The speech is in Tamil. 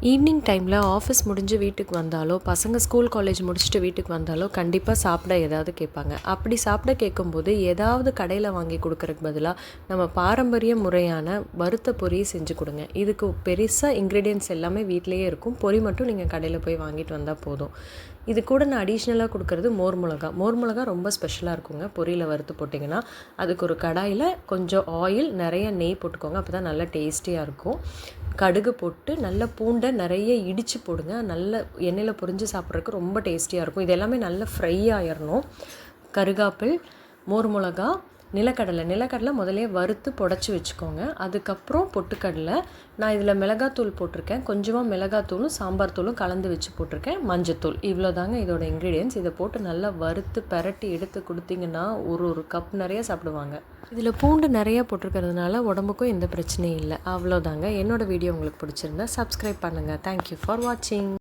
ஈவினிங் டைமில் ஆஃபீஸ் முடிஞ்சு வீட்டுக்கு வந்தாலோ, பசங்க ஸ்கூல் காலேஜ் முடிச்சுட்டு வீட்டுக்கு வந்தாலோ கண்டிப்பாக சாப்பிட ஏதாவது கேட்பாங்க. அப்படி சாப்பிட கேட்கும்போது ஏதாவது கடையில் வாங்கி கொடுக்கறதுக்கு பதிலாக நம்ம பாரம்பரிய முறையான வறுத்த பொரி செஞ்சு கொடுங்க. இதுக்கு பெருசாக இன்க்ரீடியன்ட்ஸ் எல்லாமே வீட்டிலேயே இருக்கும். பொரி மட்டும் நீங்கள் கடையில் போய் வாங்கிட்டு வந்தால் போதும். இது கூட நான் அடிஷ்னலாக கொடுக்குறது மோர் மிளகா. மோர் மிளகா ரொம்ப ஸ்பெஷலாக இருக்குங்க. பொரியில் வறுத்து போட்டிங்கன்னா அதுக்கு ஒரு கடாயில் கொஞ்சம் ஆயில், நிறைய நெய் போட்டுக்கோங்க. அப்போ தான் நல்லா டேஸ்டியாக இருக்கும். கடுகு போட்டு நல்ல பூண்டை நிறைய இடித்து போடுங்க. நல்ல எண்ணெயில் பொரிஞ்சு சாப்பிட்றதுக்கு ரொம்ப டேஸ்டியாக இருக்கும். இது எல்லாமே நல்லா ஃப்ரை ஆயிடணும். கருகாப்பில், மோர் மிளகா, நிலக்கடலை முதலே வறுத்து புடச்சி வச்சுக்கோங்க. அதுக்கப்புறம் பொட்டுக்கடலை, நான் இதில் மிளகாத்தூள் போட்டிருக்கேன். கொஞ்சமாக மிளகாத்தூளும் சாம்பார் தூளும் கலந்து வச்சு போட்டிருக்கேன். மஞ்சத்தூள், இவ்வளோ தாங்க இதோட இன்க்ரீடியன்ஸ். இதை போட்டு நல்லா வறுத்து பரட்டி எடுத்து கொடுத்தீங்கன்னா ஒரு கப் நிறைய சாப்பிடுவாங்க. இதில் பூண்டு நிறையா போட்டிருக்கிறதுனால உடம்புக்கும் எந்த பிரச்சனையும் இல்லை. அவ்வளோதாங்க. என்னோடய வீடியோ உங்களுக்கு பிடிச்சிருந்தா சப்ஸ்கிரைப் பண்ணுங்கள். தேங்க்யூ ஃபார் வாட்சிங்.